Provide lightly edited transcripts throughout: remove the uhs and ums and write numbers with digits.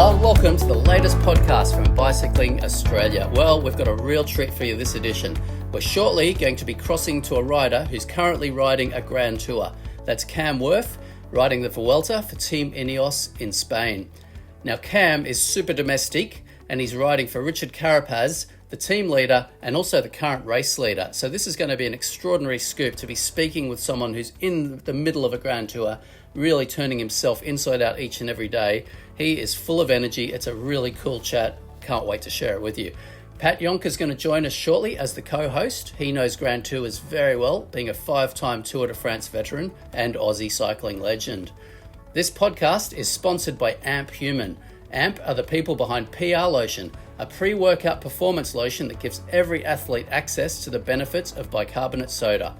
Hello and welcome to the latest podcast from Bicycling Australia. Well, we've got a real treat for you this edition. We're shortly going to be crossing to a rider who's currently riding a Grand Tour. That's Cam Wurf, riding the Vuelta for Team Ineos in Spain. Now, Cam is super domestic and he's riding for Richard Carapaz, the team leader and also the current race leader. So this is going to be an extraordinary scoop to be speaking with someone who's in the middle of a Grand Tour, really turning himself inside out each and every day. He is full of energy. It's a really cool chat. Can't wait to share it with you. Pat Jonker is going to join us shortly as the co-host. He knows Grand Tours very well, being a 5-time Tour de France veteran and Aussie cycling legend. This podcast is sponsored by Amp Human. Amp are the people behind PR Lotion, a pre-workout performance lotion that gives every athlete access to the benefits of bicarbonate soda.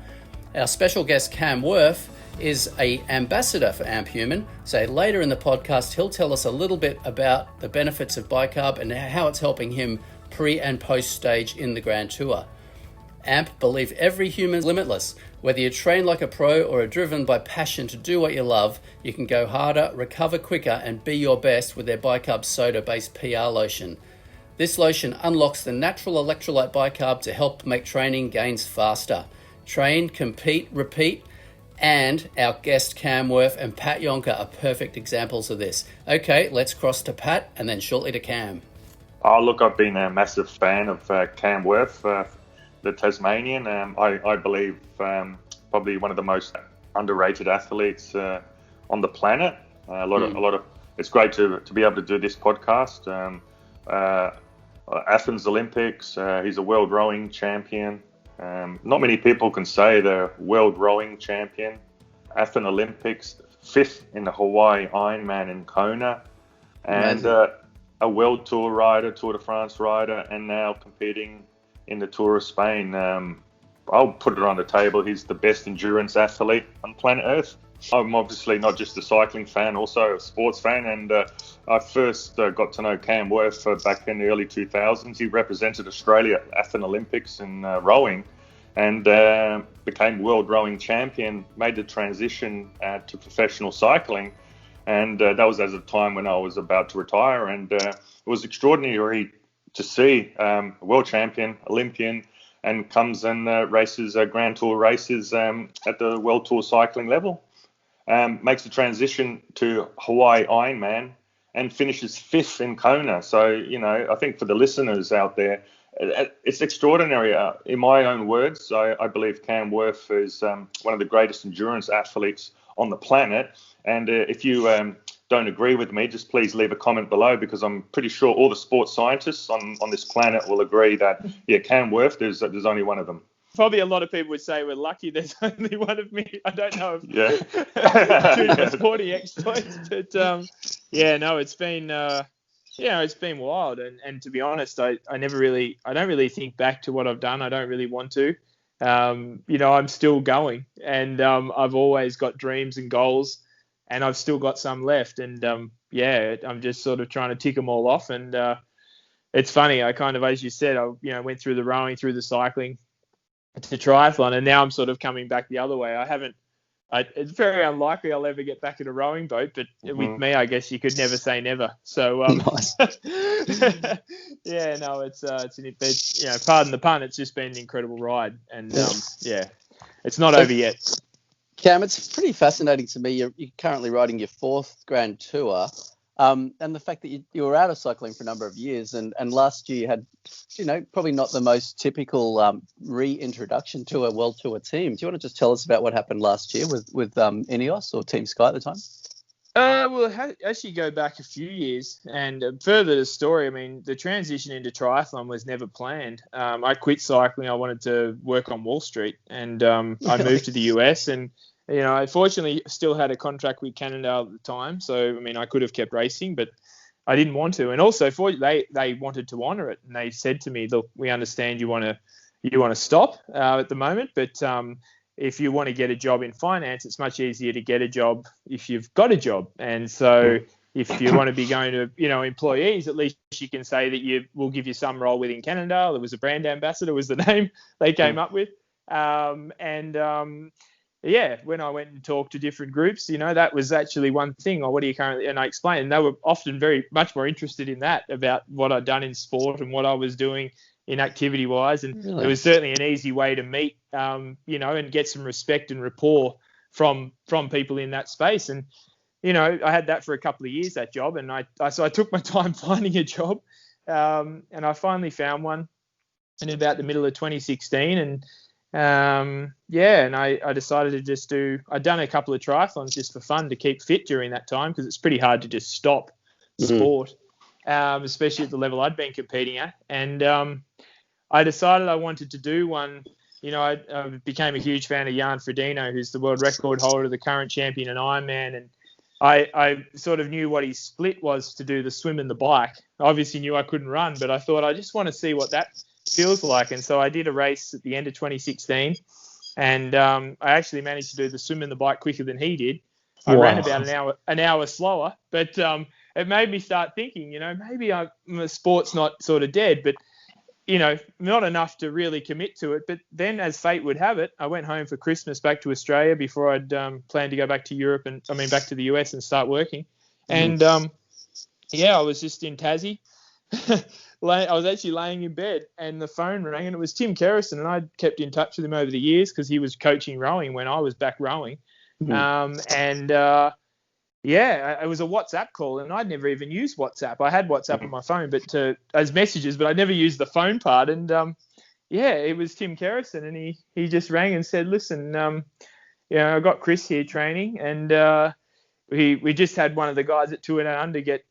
Our special guest Cam Wurf is an ambassador for Amp Human, so later in the podcast he'll tell us a little bit about the benefits of bicarb and how it's helping him pre and post stage in the Grand Tour. Amp believe every human's limitless. Whether you train like a pro or are driven by passion to do what you love, you can go harder, recover quicker and be your best with their bicarb soda-based PR lotion. This lotion unlocks the natural electrolyte bicarb to help make training gains faster. Train, compete, repeat. And our guest Cam Wurf and Pat Jonker are perfect examples of this. Okay, let's cross to Pat and then shortly to Cam. Oh, look, I've been a massive fan of Cam Wurf, the Tasmanian. I believe probably one of the most underrated athletes on the planet. A lot of. It's great to be able to do this podcast. Athens Olympics. He's a world rowing champion. Not many people can say they're world rowing champion. Athens Olympics, 5th in the Hawaii Ironman in Kona, and a World Tour rider, Tour de France rider, and now competing in the Tour of Spain. I'll put it on the table. He's the best endurance athlete on planet Earth. I'm obviously not just a cycling fan, also a sports fan, and I first got to know Cam Wurf back in the early 2000s. He represented Australia at Athens Olympics in rowing and became world rowing champion, made the transition to professional cycling, and that was at a time when I was about to retire, and it was extraordinary to see a world champion, Olympian, and comes and races Grand Tour races at the World Tour cycling level. Makes the transition to Hawaii Ironman and finishes 5th in Kona. So, I think for the listeners out there, it's extraordinary. In my own words, I believe Cam Wurf is one of the greatest endurance athletes on the planet. And if you don't agree with me, just please leave a comment below, because I'm pretty sure all the sports scientists on this planet will agree that, Cam Wurf, there's only one of them. Probably a lot of people would say we're lucky there's only one of me. I don't know if due to sporting exploits, but it's been wild. And to be honest, I don't really think back to what I've done. I don't really want to. I'm still going, and I've always got dreams and goals, and I've still got some left. And I'm just sort of trying to tick them all off. And it's funny. I kind of, as you said, I went through the rowing, through the cycling, to triathlon, and now I'm sort of coming back the other way. It's very unlikely I'll ever get back in a rowing boat, but with me, I guess you could never say never. So, Nice. Pardon the pun, it's just been an incredible ride, and it's not over yet. Cam, it's pretty fascinating to me. You're currently riding your 4th Grand Tour, and the fact that you were out of cycling for a number of years, and last year you had, probably not the most typical reintroduction to a World Tour team. Do you want to just tell us about what happened last year with Ineos or Team Sky at the time? Well, actually go back a few years, and further to the story, I mean, the transition into triathlon was never planned. I quit cycling. I wanted to work on Wall Street, and I moved to the US, and I fortunately still had a contract with Canada at the time. So, I mean, I could have kept racing, but I didn't want to. And also, they wanted to honour it. And they said to me, look, we understand you want to stop at the moment, but if you want to get a job in finance, it's much easier to get a job if you've got a job. And so if you want to be going to, employees, at least you can say that we'll give you some role within Canada. There was a brand ambassador was the name they came up with. when I went and talked to different groups, that was actually one thing. Or what do you currently? And I explained, and they were often very much more interested in that, about what I'd done in sport and what I was doing in activity wise. And Really? it was certainly an easy way to meet, and get some respect and rapport from people in that space. And I had that for a couple of years, that job, and so I took my time finding a job, and I finally found one in about the middle of 2016, and and I decided to just I'd done a couple of triathlons just for fun to keep fit during that time, because it's pretty hard to just stop sport, especially at the level I'd been competing at. And I decided I wanted to do one. I became a huge fan of Jan Frodeno, who's the world record holder, the current champion in Ironman, and I sort of knew what his split was to do the swim and the bike. I obviously knew I couldn't run, but I thought I just want to see what that feels like. And so I did a race at the end of 2016, and I actually managed to do the swim and the bike quicker than he did. I ran about an hour slower, but it made me start thinking, maybe my sport's not sort of dead, but not enough to really commit to it. But then, as fate would have it, I went home for Christmas back to Australia before I'd planned to go back to Europe back to the US and start working. And I was just in Tassie. I was actually laying in bed, and the phone rang, and it was Tim Kerrison, and I'd kept in touch with him over the years because he was coaching rowing when I was back rowing. It was a WhatsApp call, and I'd never even used WhatsApp. I had WhatsApp on my phone, but as messages, but I never used the phone part. And it was Tim Kerrison, and he just rang and said, "Listen, I got Chris here training, and we just had one of the guys at 2 and Under get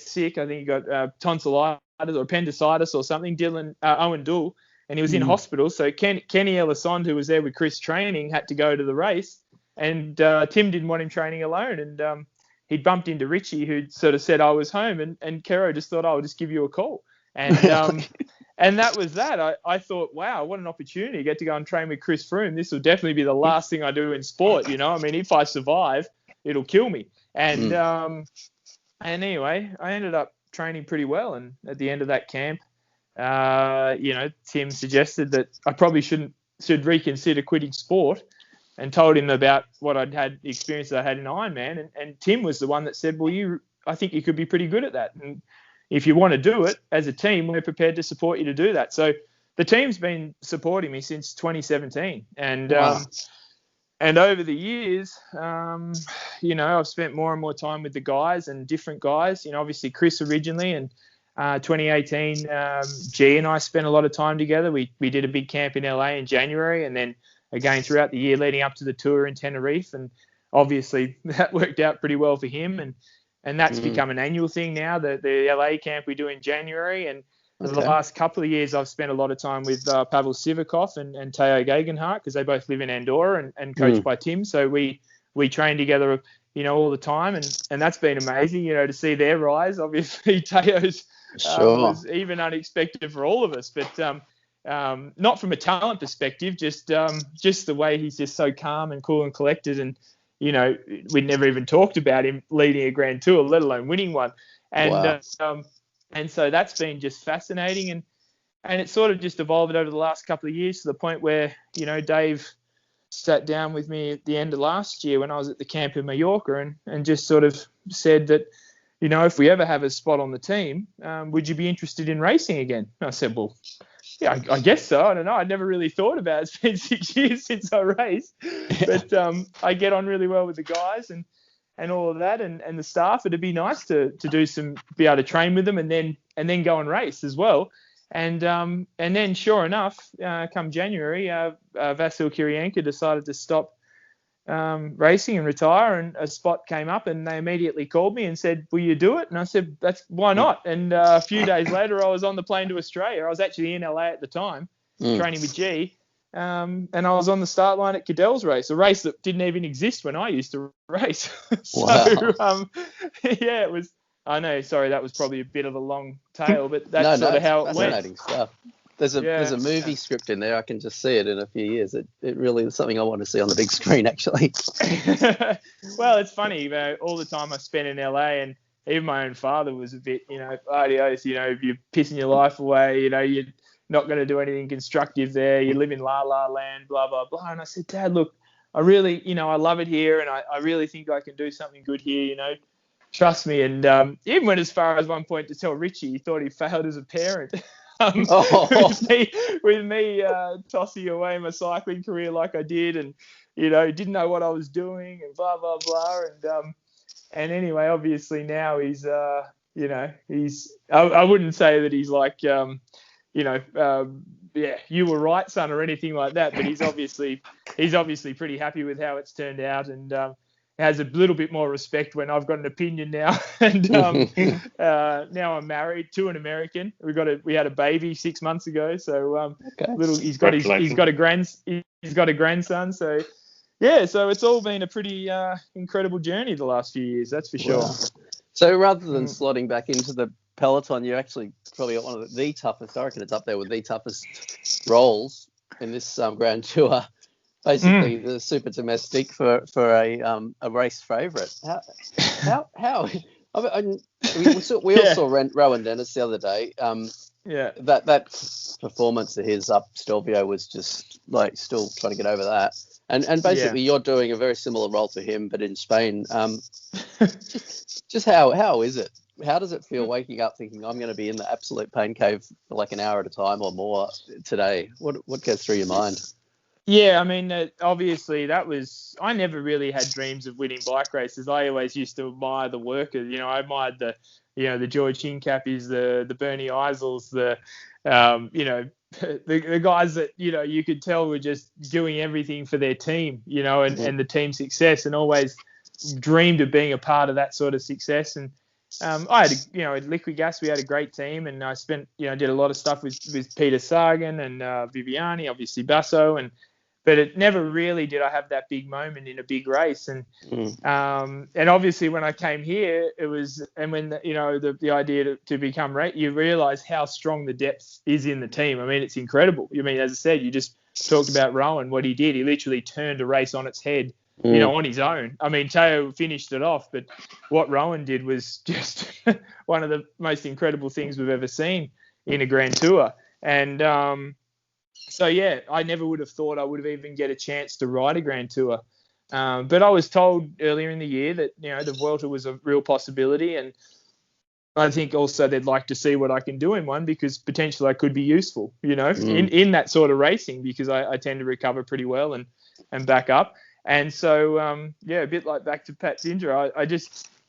sick. I think he got tonsillitis or appendicitis or something. Owen Doull, and he was in hospital. So Kenny Elissonde, who was there with Chris training, had to go to the race." And Tim didn't want him training alone. And he'd bumped into Richie, who'd sort of said I was home. And Kero just thought, I'll just give you a call. And and that was that. I thought, wow, what an opportunity to get to go and train with Chris Froome. This will definitely be the last thing I do in sport. If I survive, it'll kill me. And anyway, I ended up training pretty well. And at the end of that camp, Tim suggested that I probably should reconsider quitting sport, and told him about what I'd had, the experience that I had in Ironman. And Tim was the one that said, well, I think you could be pretty good at that. And if you want to do it as a team, we're prepared to support you to do that. So the team's been supporting me since 2017. And, and over the years, I've spent more and more time with the guys and different guys, obviously Chris originally, and 2018, G and I spent a lot of time together. We did a big camp in LA in January, and then again throughout the year leading up to the tour in Tenerife, and obviously that worked out pretty well for him, and that's become an annual thing now. The LA camp we do in January, and the last couple of years I've spent a lot of time with Pavel Sivakov and Teo Gegenhardt, because they both live in Andorra and coached by Tim, so we train together all the time, and that's been amazing to see their rise. Obviously Teo's was even unexpected for all of us, but not from a talent perspective, just the way he's just so calm and cool and collected. And we'd never even talked about him leading a Grand Tour, let alone winning one. And and so that's been just fascinating, and it sort of just evolved over the last couple of years to the point where Dave sat down with me at the end of last year when I was at the camp in Mallorca, and just sort of said that if we ever have a spot on the team, would you be interested in racing again? And I said, well, yeah, I guess so. I don't know. I'd never really thought about it. It's been 6 years since I raced. But I get on really well with the guys and all of that, and the staff. It'd be nice to be able to train with them and then go and race as well. And then sure enough, come January, Vasil Kirienka decided to stop racing and retire, and a spot came up, and they immediately called me and said, will you do it? And I said, why not? And a few days later I was on the plane to Australia. I was actually in LA at the time, training with G, and I was on the start line at Cadell's race, a race that didn't even exist when I used to race. It was, I know, sorry, that was probably a bit of a long tale, but that's sort of how it went. Fascinating stuff. There's a movie script in there. I can just see it in a few years. It really is something I want to see on the big screen, actually. Well, it's funny, all the time I spent in LA, and even my own father was a bit, adios, if you're pissing your life away, you're not going to do anything constructive there. You live in La La Land, blah, blah, blah. And I said, Dad, look, I really, I love it here, and I really think I can do something good here, trust me. And even went as far as one point to tell Richie he thought he failed as a parent. With me tossing away my cycling career like I did, and didn't know what I was doing, and blah blah blah. And anyway, obviously now he's he's I wouldn't say that he's like you were right, son, or anything like that, but he's obviously pretty happy with how it's turned out, and has a little bit more respect when I've got an opinion now. And now I'm married to an American. We had a baby 6 months ago, so he's got a grandson. So yeah, so it's all been a pretty incredible journey the last few years, that's for sure. Wow. So rather than slotting back into the peloton, you're actually probably got one of the toughest. I reckon it's up there with the toughest roles in this Grand Tour. Basically, the super domestic for a race favourite. How? We all saw Rowan Dennis the other day. That performance of his up Stelvio was just like still trying to get over that. And basically, you're doing a very similar role to him, but in Spain. Just how is it? How does it feel waking up thinking I'm going to be in the absolute pain cave for like an hour at a time or more today? What goes through your mind? Yeah, I mean, obviously I never really had dreams of winning bike races. I always used to admire the workers. I admired the George Hincappies, the Bernie Eisels, the guys that, you could tell were just doing everything for their team, and the team success, and always dreamed of being a part of that sort of success. And I had, at Liquid Gas, we had a great team, and I spent, did a lot of stuff with Peter Sagan and Viviani, obviously Basso, but it never really did I have that big moment in a big race. And obviously when I came here, it was, and when the idea to become you realize how strong the depth is in the team. I mean, it's incredible. I mean, as I said, you just talked about Rowan, what he did. He literally turned a race on its head, on his own. I mean, Teo finished it off, but what Rowan did was just one of the most incredible things we've ever seen in a Grand Tour. And so, yeah, I never would have thought I would have even get a chance to ride a Grand Tour. But I was told earlier in the year that, the Vuelta was a real possibility. And I think also they'd like to see what I can do in one, because potentially I could be useful, in that sort of racing, because I tend to recover pretty well and back up. And so, a bit like back to Pat Jonker,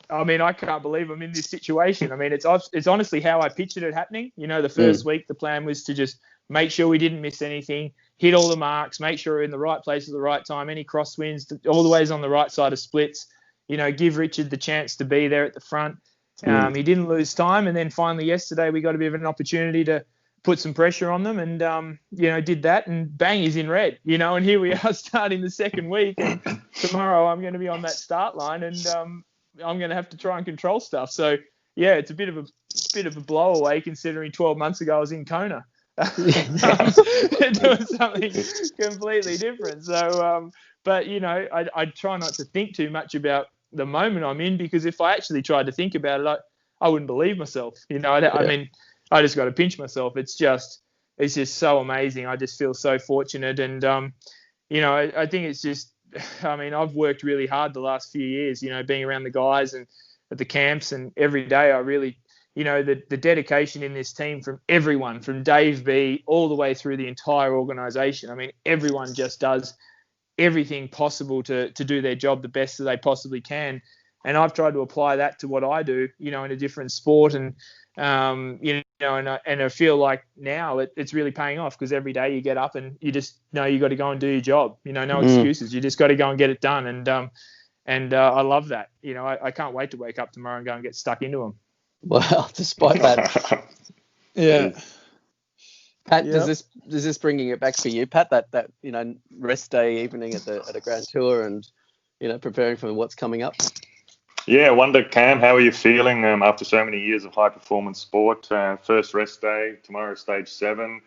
I can't believe I'm in this situation. I mean, it's honestly how I pictured it happening. The first week, the plan was to just make sure we didn't miss anything, hit all the marks, make sure we're in the right place at the right time, any crosswinds, all the ways on the right side of splits, give Richard the chance to be there at the front. He didn't lose time. And then finally yesterday, we got a bit of an opportunity to put some pressure on them, and, did that, and bang, he's in red, and here we are starting the second week, and tomorrow I'm going to be on that start line, and I'm going to have to try and control stuff. So yeah, it's a bit of a blow away, considering 12 months ago I was in Kona. Doing something completely different. So, but I try not to think too much about the moment I'm in, because if I actually tried to think about it, I wouldn't believe myself. I mean, I just got to pinch myself. It's just so amazing. I just feel so fortunate, and I think it's just, I've worked really hard the last few years. Being around the guys and at the camps, and every day I really. The dedication in this team from everyone, from Dave B all the way through the entire organisation. I mean, everyone just does everything possible to do their job the best that they possibly can. And I've tried to apply that to what I do, in a different sport. And, and I feel like now it's really paying off, because every day you get up and you just know you got to go and do your job. No excuses. You just got to go and get it done. And I love that. I can't wait to wake up tomorrow and go and get stuck into them. Well, despite that, yeah. Pat, does this bringing it back for you, Pat? That rest day evening at a Grand Tour, and preparing for what's coming up. Yeah, I wonder, Cam, how are you feeling after so many years of high performance sport? First rest day, tomorrow, stage 7.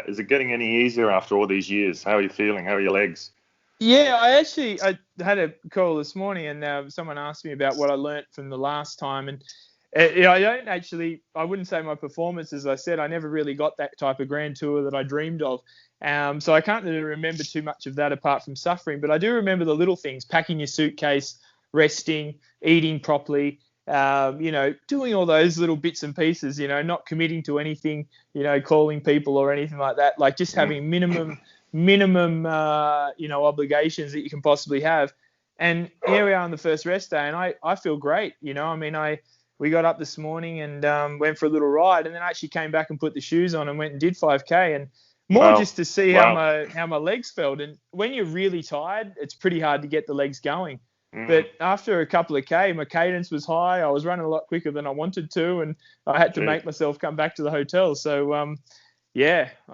Is it getting any easier after all these years? How are you feeling? How are your legs? Yeah, I had a call this morning, and someone asked me about what I learnt from the last time, and I wouldn't say my performance, as I said, I never really got that type of Grand Tour that I dreamed of. So I can't really remember too much of that apart from suffering. But I do remember the little things: packing your suitcase, resting, eating properly, doing all those little bits and pieces, not committing to anything, calling people or anything like that. Like just having minimum, obligations that you can possibly have. And here we are on the first rest day, and I feel great. We got up this morning and went for a little ride, and then I actually came back and put the shoes on and went and did 5K, and more just to see how my legs felt. And when you're really tired, it's pretty hard to get the legs going. But after a couple of K, my cadence was high. I was running a lot quicker than I wanted to, and I had to make myself come back to the hotel. So, I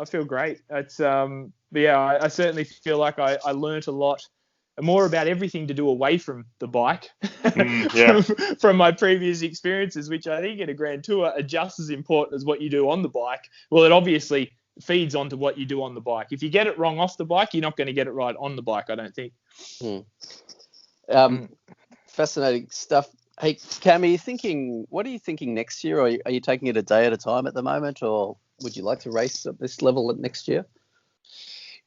feel great. It's I certainly feel like I learnt a lot more about everything to do away from the bike from my previous experiences, which I think in a Grand Tour are just as important as what you do on the bike. Well, it obviously feeds onto what you do on the bike. If you get it wrong off the bike, you're not going to get it right on the bike, I don't think. Fascinating stuff. Hey, Cam, what are you thinking next year? Or are you taking it a day at a time at the moment, or would you like to race at this level next year?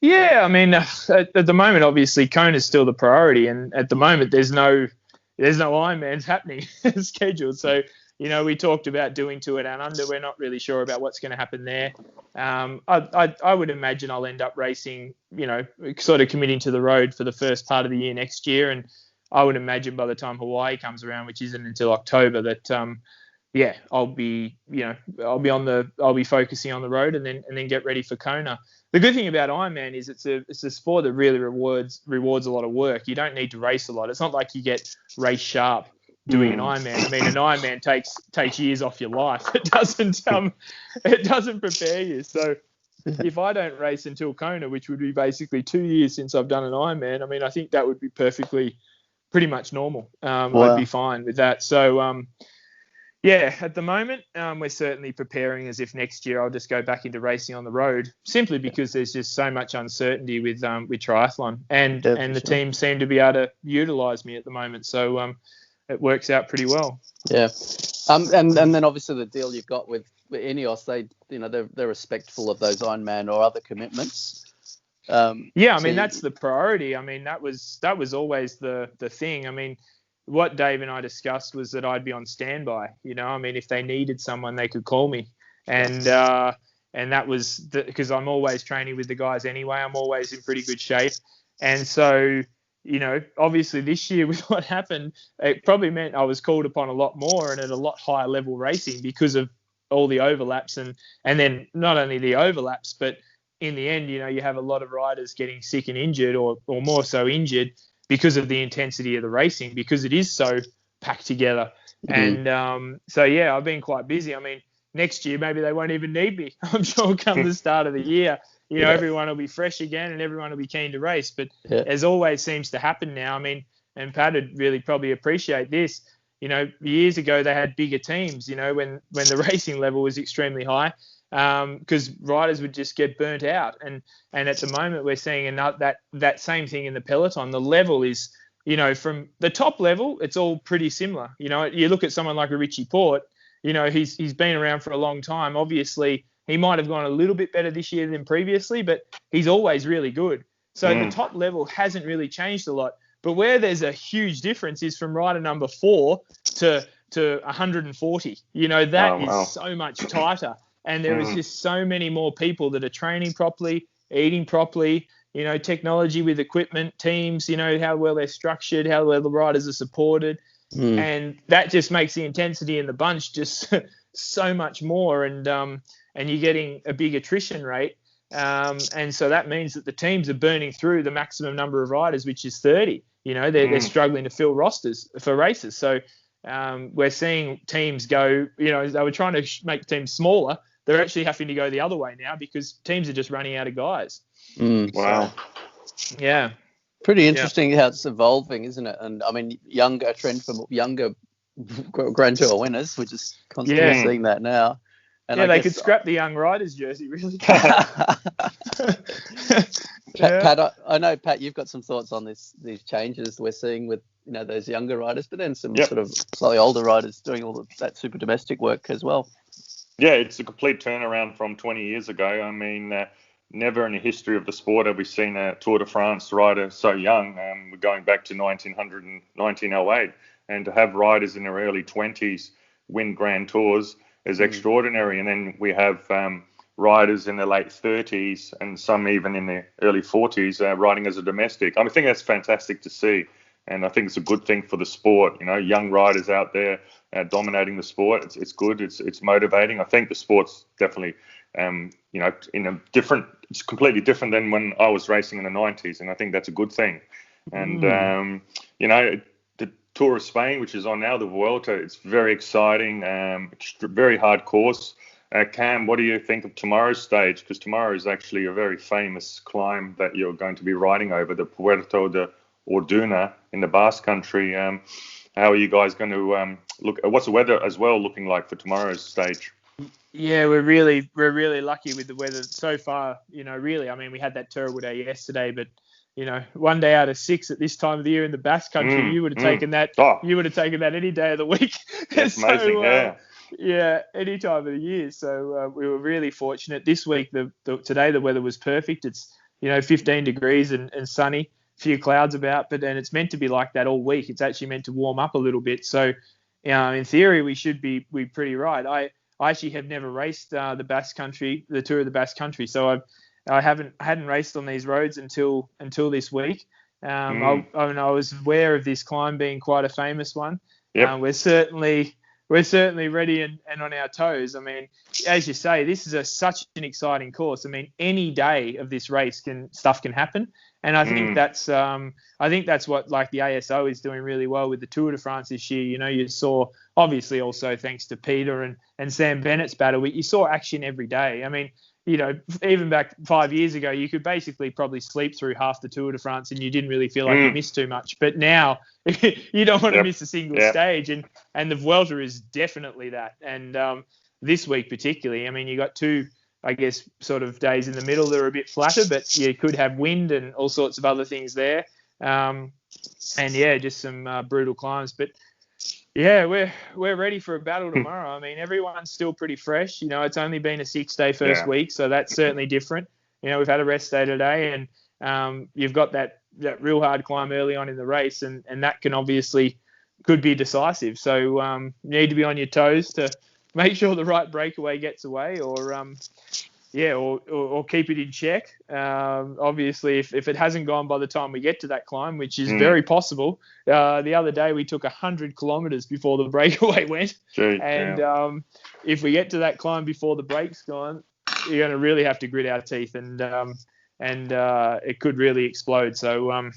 Yeah, I mean, at the moment, obviously, Kona is still the priority, and at the moment, there's no Ironmans happening scheduled. So, we talked about doing two at Down Under. We're not really sure about what's going to happen there. I would imagine I'll end up racing, sort of committing to the road for the first part of the year next year, and I would imagine by the time Hawaii comes around, which isn't until October, that I'll be focusing on the road and then get ready for Kona. The good thing about Ironman is it's a sport that really rewards a lot of work. You don't need to race a lot. It's not like you get race sharp doing an Ironman. I mean, an Ironman takes years off your life. It doesn't prepare you. So if I don't race until Kona, which would be basically 2 years since I've done an Ironman, I mean, I think that would be pretty much normal. I'd be fine with that. So, at the moment, we're certainly preparing as if next year I'll just go back into racing on the road, simply because there's just so much uncertainty with triathlon, and the team seem to be able to utilise me at the moment. So it works out pretty well. Yeah. And then obviously the deal you've got with Ineos, they're respectful of those Ironman or other commitments. That's the priority. I mean, that was always the thing. I mean, what Dave and I discussed was that I'd be on standby. I mean, if they needed someone, they could call me, and that was because I'm always training with the guys anyway. I'm always in pretty good shape, and so obviously this year with what happened, it probably meant I was called upon a lot more and at a lot higher level racing because of all the overlaps, and then not only the overlaps, but in the end, you have a lot of riders getting sick and injured, or more so injured, because of the intensity of the racing, because it is so packed together. And I've been quite busy. I mean, next year maybe they won't even need me. I'm sure come the start of the year, everyone will be fresh again and everyone will be keen to race. But as always seems to happen now, I mean, and Pat would really probably appreciate this. Years ago they had bigger teams, when the racing level was extremely high, because riders would just get burnt out. And at the moment we're seeing that same thing in the peloton. The level is, from the top level, it's all pretty similar. You look at someone like a Richie Port, he's been around for a long time. Obviously, he might have gone a little bit better this year than previously, but he's always really good. So the top level hasn't really changed a lot. But where there's a huge difference is from rider number 4 to 140. That is so much tighter. And there is just so many more people that are training properly, eating properly, technology with equipment, teams, how well they're structured, how well the riders are supported. And that just makes the intensity in the bunch just so much more. And you're getting a big attrition rate. And so that means that the teams are burning through the maximum number of riders, which is 30. They're struggling to fill rosters for races. So we're seeing teams go, they were trying to make teams smaller. They're actually having to go the other way now because teams are just running out of guys. Wow. So, yeah. Pretty interesting how it's evolving, isn't it? And I mean, a trend from younger Grand Tour winners. We're just constantly seeing that now. And yeah, they could scrap the young riders jersey, really. Pat, I know, Pat, you've got some thoughts on these changes we're seeing with those younger riders, but then some sort of slightly older riders doing all of that super domestic work as well. Yeah, it's a complete turnaround from 20 years ago. I mean, never in the history of the sport have we seen a Tour de France rider so young. We're going back to 1900 and 1908, and to have riders in their early 20s win Grand Tours is extraordinary. And then we have riders in their late 30s and some even in their early 40s riding as a domestic. I think that's fantastic to see. And I think it's a good thing for the sport. Young riders out there dominating the sport. It's good. It's motivating. I think the sport's definitely, it's completely different than when I was racing in the 90s. And I think that's a good thing. And, the Tour of Spain, which is on now, the Vuelta, it's very exciting, very hard course. Cam, what do you think of tomorrow's stage? Because tomorrow is actually a very famous climb that you're going to be riding over, the Puerto de Orduna in the Basque Country. How are you guys going to look? What's the weather as well looking like for tomorrow's stage? Yeah, we're really lucky with the weather so far. Really, I mean, we had that terrible day yesterday, but 1 day out of 6 at this time of the year in the Basque Country, you would have taken that. Oh. You would have taken that any day of the week. That's amazing. Yeah, any time of the year. So we were really fortunate. This week, today the weather was perfect. It's 15 degrees and sunny. Few clouds about, but then it's meant to be like that all week. It's actually meant to warm up a little bit. So, in theory, we should be pretty right. I actually have never raced the Basque Country, the Tour of the Basque Country. So I hadn't raced on these roads until this week. I was aware of this climb being quite a famous one. Yep. We're certainly ready and on our toes. I mean, as you say, this is such an exciting course. I mean, any day of this race stuff can happen. And I think that's what like the ASO is doing really well with the Tour de France this year. You saw obviously also thanks to Peter and Sam Bennett's battle, you saw action every day. I mean, even back 5 years ago, you could basically probably sleep through half the Tour de France and you didn't really feel like you missed too much. But now you don't want to miss a single stage, and the Vuelta is definitely that. And this week particularly, I mean, you got two, I guess, sort of days in the middle that are a bit flatter, but you could have wind and all sorts of other things there. Just some brutal climbs. But yeah, we're ready for a battle tomorrow. I mean, everyone's still pretty fresh. It's only been a 6-day first week, so that's certainly different. We've had a rest day today, and you've got that real hard climb early on in the race, and that could be decisive. So you need to be on your toes to make sure the right breakaway gets away, or keep it in check. Obviously, if it hasn't gone by the time we get to that climb, which is very possible. The other day we took 100 kilometres before the breakaway went. If we get to that climb before the break's gone, you're going to really have to grit our teeth, and it could really explode. So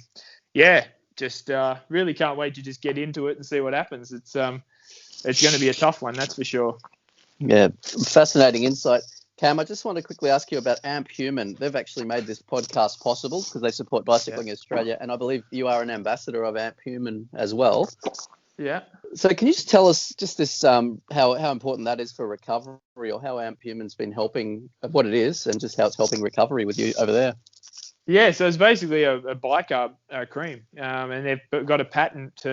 just really can't wait to just get into it and see what happens. It's going to be a tough one, that's for sure. Yeah, fascinating insight. Cam, I just want to quickly ask you about AMP Human. They've actually made this podcast possible because they support Bicycling Australia, and I believe you are an ambassador of AMP Human as well. Yeah. So can you just tell us just this how important that is for recovery, or how AMP Human's been helping, what it is, and just how it's helping recovery with you over there? Yeah, so it's basically a bicarb cream, and they've got a patent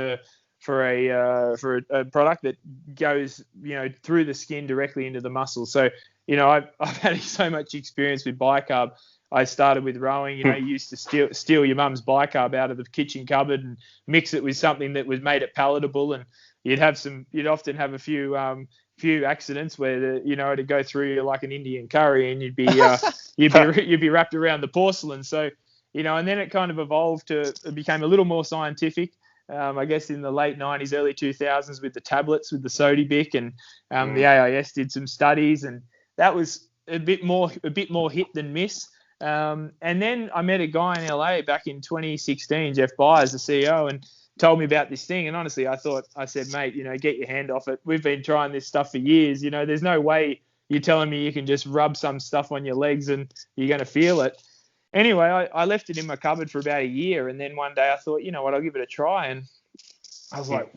for a product that goes through the skin directly into the muscle. So I've had so much experience with bicarb. I started with rowing. You used to steal your mum's bicarb out of the kitchen cupboard and mix it with something that made it palatable, and you'd often have a few accidents where it'd go through you like an Indian curry, and you'd be wrapped around the porcelain. So and then it kind of evolved it became a little more scientific. I guess in the late 90s, early 2000s with the tablets, with the Sodibic, and the AIS did some studies, and that was a bit more hit than miss. And then I met a guy in LA back in 2016, Jeff Byers, the CEO, and told me about this thing. And honestly, I said, mate, get your hand off it. We've been trying this stuff for years. There's no way you're telling me you can just rub some stuff on your legs and you're going to feel it. Anyway, I left it in my cupboard for about a year, and then one day I thought, I'll give it a try, and I was like,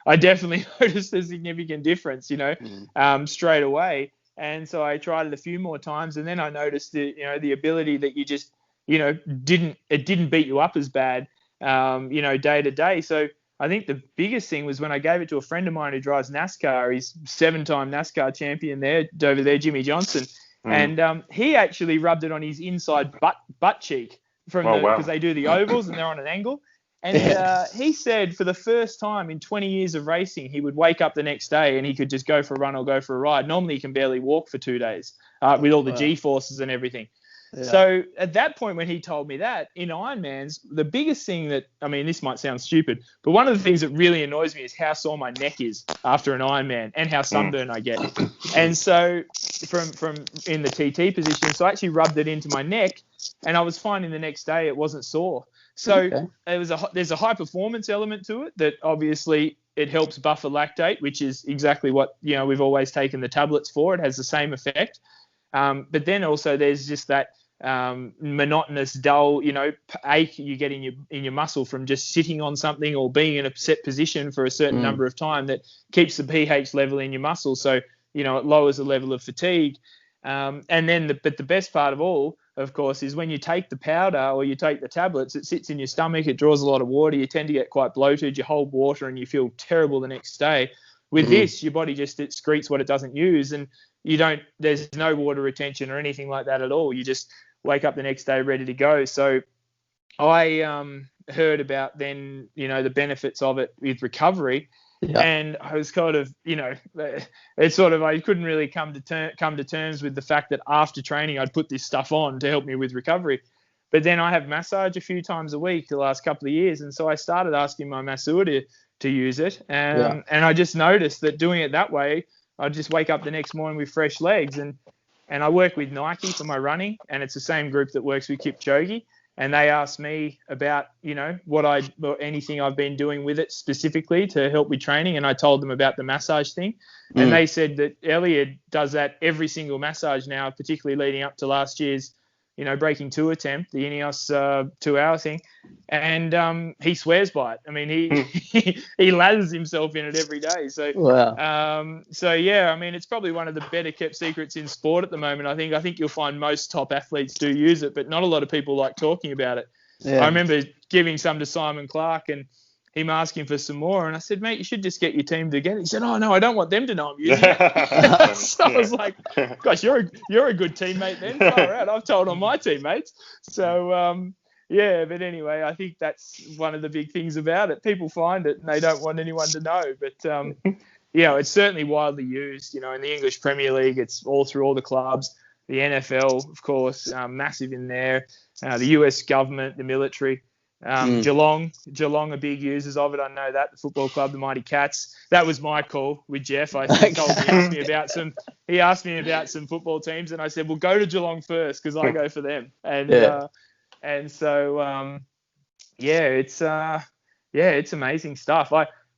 I definitely noticed a significant difference, straight away. And so I tried it a few more times, and then I noticed the ability that you just, didn't beat you up as bad, day to day. So I think the biggest thing was when I gave it to a friend of mine who drives NASCAR. He's 7-time NASCAR champion over there, Jimmy Johnson. And he actually rubbed it on his inside butt cheek because they do the ovals and they're on an angle. And he said for the first time in 20 years of racing, he would wake up the next day and he could just go for a run or go for a ride. Normally, he can barely walk for 2 days with all the G-forces and everything. Yeah. So at that point, when he told me that, in Ironmans, the biggest thing this might sound stupid, but one of the things that really annoys me is how sore my neck is after an Ironman and how sunburn I get. And so from in the TT position, so I actually rubbed it into my neck, and I was finding the next day it wasn't sore. So there's a high performance element to it that obviously it helps buffer lactate, which is exactly what we've always taken the tablets for. It has the same effect. But then also there's just that monotonous, dull, ache you get in your muscle from just sitting on something or being in a set position for a certain number of time that keeps the pH level in your muscle. So, it lowers the level of fatigue. And then the best part of all, of course, is when you take the powder or you take the tablets, it sits in your stomach, it draws a lot of water, you tend to get quite bloated, you hold water and you feel terrible the next day. With this, your body just excretes what it doesn't use, and there's no water retention or anything like that at all. You just wake up the next day ready to go. So I heard about then, the benefits of it with recovery. Yeah. And I was kind of, I couldn't really come to terms with the fact that after training, I'd put this stuff on to help me with recovery. But then I have massage a few times a week the last couple of years. And so I started asking my masseur to use it. And I just noticed that doing it that way, I'd just wake up the next morning with fresh legs. And I work with Nike for my running, and it's the same group that works with Kipchoge. And they asked me about, anything I've been doing with it specifically to help with training. And I told them about the massage thing. And they said that Elliot does that every single massage now, particularly leading up to last year's, Breaking 2 attempt, the Ineos 2-hour thing. And he swears by it. I mean, he lathers himself in it every day. So, wow. It's probably one of the better kept secrets in sport at the moment. I think you'll find most top athletes do use it, but not a lot of people like talking about it. Yeah. I remember giving some to Simon Clark and him asking for some more. And I said, mate, you should just get your team together. He said, oh, no, I don't want them to know I'm using it. So I was like, gosh, you're a good teammate then. Far out. I've told all my teammates. So, but anyway, I think that's one of the big things about it. People find it and they don't want anyone to know. But, it's certainly widely used. In the English Premier League, it's all through all the clubs. The NFL, of course, massive in there. The US government, the military. Geelong are big users of it. I know that. The football club, the Mighty Cats. That was my call with Jeff. He asked me about some football teams, and I said, well, go to Geelong first because I go for them. And it's amazing stuff.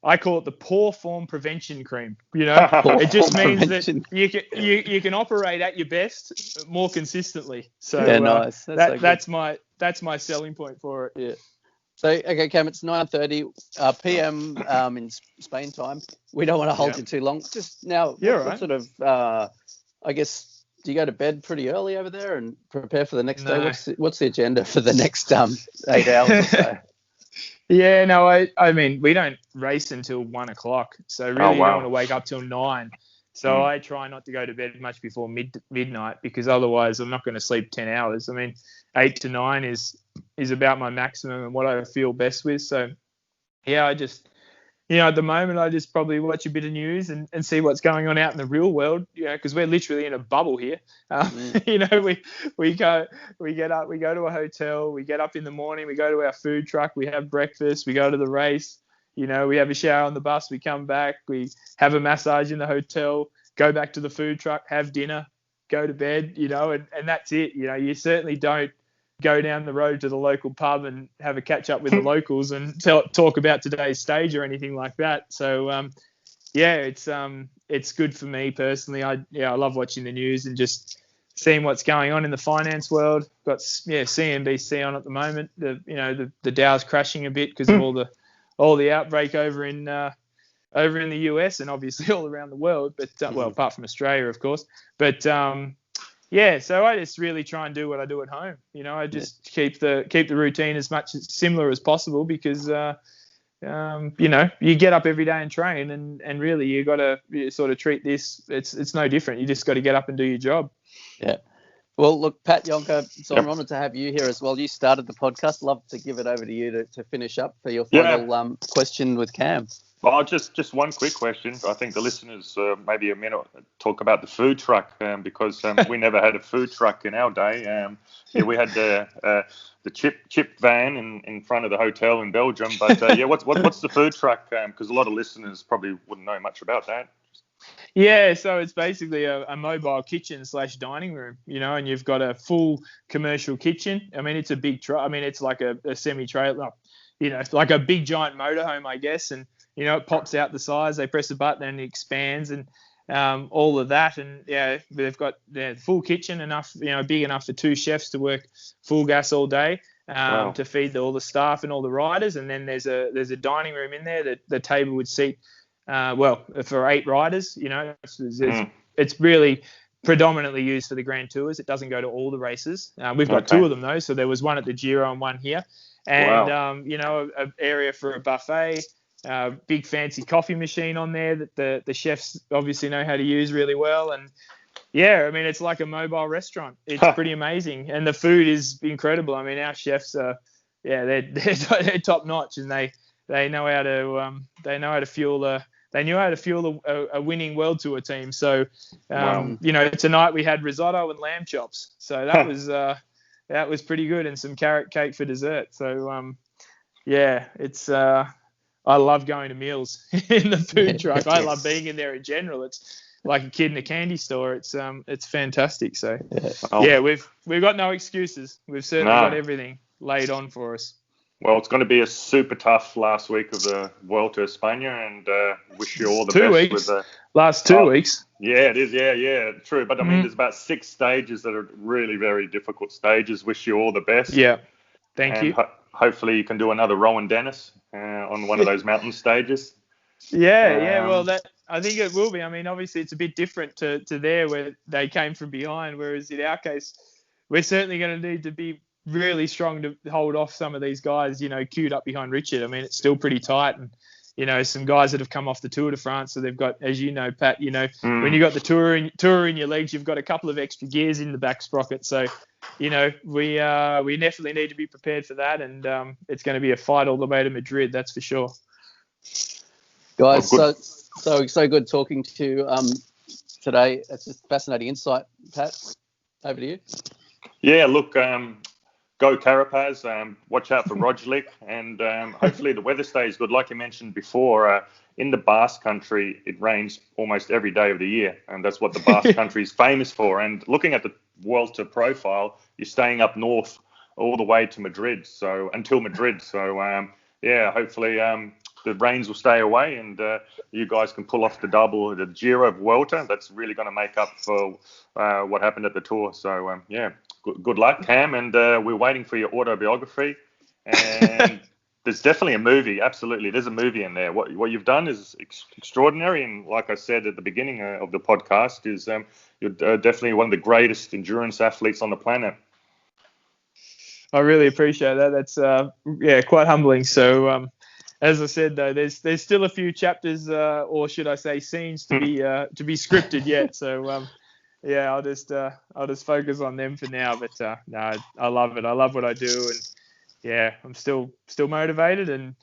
I call it the poor form prevention cream. It just means that you can operate at your best more consistently. So nice. That's my selling point for it. Yeah. So okay, Cam, it's 9:30 p.m. In Spain time. We don't want to hold you too long. Just now, what sort of I guess, do you go to bed pretty early over there and prepare for the next day? What's the agenda for the next 8 hours or so? Yeah, no, I mean, we don't race until 1 o'clock. So really you don't want to wake up till 9. So I try not to go to bed much before midnight because otherwise I'm not going to sleep 10 hours. I mean, 8 to 9 is about my maximum and what I feel best with. So, I just, at the moment I just probably watch a bit of news and see what's going on out in the real world, because we're literally in a bubble here. We get up, we go to a hotel, we get up in the morning, we go to our food truck, we have breakfast, we go to the race. We have a shower on the bus, we come back, we have a massage in the hotel, go back to the food truck, have dinner, go to bed, and that's it. You certainly don't go down the road to the local pub and have a catch up with the locals and talk about today's stage or anything like that. So, it's good for me personally. I love watching the news and just seeing what's going on in the finance world. Got CNBC on at the moment. The Dow's crashing a bit because of all the outbreak over in over in the US and obviously all around the world, but well, apart from Australia, of course. But yeah, so I just really try and do what I do at home. I just keep the routine as much similar as possible because you get up every day and train, and really you got to sort of treat this. It's no different. You just got to get up and do your job. Yeah. Well, look, Pat Jonker, so I'm honoured to have you here as well. You started the podcast. Love to give it over to you to finish up for your final question with Cam. Well, just one quick question. I think the listeners, maybe a minute, talk about the food truck because we never had a food truck in our day. We had the chip van in front of the hotel in Belgium. But what's the food truck? Because a lot of listeners probably wouldn't know much about that. Yeah, so it's basically a mobile kitchen / dining room, and you've got a full commercial kitchen. I mean, it's a big truck. I mean, it's like a semi-trailer, like a big giant motorhome, I guess. And, it pops out the size. They press a button and it expands and all of that. And, they've got full kitchen enough, big enough for 2 chefs to work full gas all day to feed all the staff and all the riders. And then there's a dining room in there that the table would seat for 8 riders. It's really predominantly used for the Grand Tours. It doesn't go to all the races. We've got 2 of them though. So there was one at the Giro and one here, and an area for a buffet, big fancy coffee machine on there that the chefs obviously know how to use really well. And I mean, it's like a mobile restaurant. It's pretty amazing, and the food is incredible. I mean, our chefs are they're top notch, and they know how to fuel They knew how to fuel a winning World Tour team. So, tonight we had risotto and lamb chops. So that was pretty good, and some carrot cake for dessert. So, it's I love going to meals in the food truck. I love being in there in general. It's like a kid in a candy store. It's fantastic. So, we've got no excuses. We've certainly got everything laid on for us. Well, it's going to be a super tough last week of the Vuelta España, and wish you all the 2 best. weeks. With the last 2 weeks. Yeah, it is. Yeah, true. But I mean, there's about 6 stages that are really very difficult stages. Wish you all the best. Yeah, thank you. Hopefully, you can do another Rowan Dennis on one of those mountain stages. Well, I think it will be. I mean, obviously, it's a bit different to there where they came from behind, whereas in our case, we're certainly going to need to be really strong to hold off some of these guys, queued up behind Richard. I mean, it's still pretty tight, and some guys that have come off the Tour de France, so they've got, as you know, Pat, when you got the tour in your legs, you've got a couple of extra gears in the back sprocket. So, we definitely need to be prepared for that, and it's going to be a fight all the way to Madrid, that's for sure. Guys, so good talking to you today. It's just fascinating insight, Pat. Over to you. Yeah, look. Go Carapaz, watch out for Roglic, and hopefully the weather stays good. Like you mentioned before, in the Basque Country, it rains almost every day of the year, and that's what the Basque Country is famous for. And looking at the Vuelta profile, you're staying up north all the way to Madrid, until Madrid. So, hopefully the rains will stay away, and you guys can pull off the Giro of Vuelta. That's really going to make up for what happened at the Tour. So, Good luck, Cam, and we're waiting for your autobiography. And there's definitely a movie. Absolutely, there's a movie in there. What you've done is extraordinary, and like I said at the beginning of the podcast, is you're definitely one of the greatest endurance athletes on the planet. I really appreciate that. That's quite humbling. So, as I said, though, there's still a few chapters, or should I say, scenes to be scripted yet. So. I'll just focus on them for now. But no, I love it. I love what I do, and I'm still motivated, and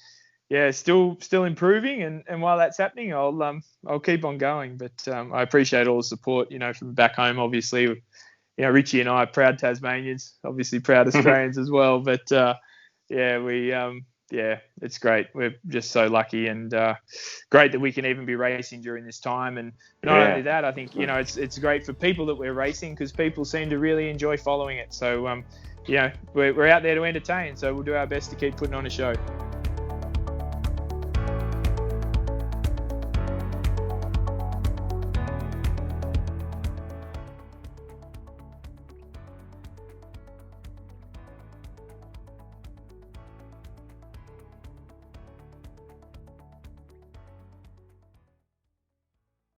still improving. And while that's happening, I'll keep on going. But I appreciate all the support, from back home. Obviously, Richie and I are proud Tasmanians, obviously proud Australians as well. But it's great. We're just so lucky, and great that we can even be racing during this time. And not only that, I think it's great for people that we're racing, because people seem to really enjoy following it. So we're out there to entertain. So we'll do our best to keep putting on a show.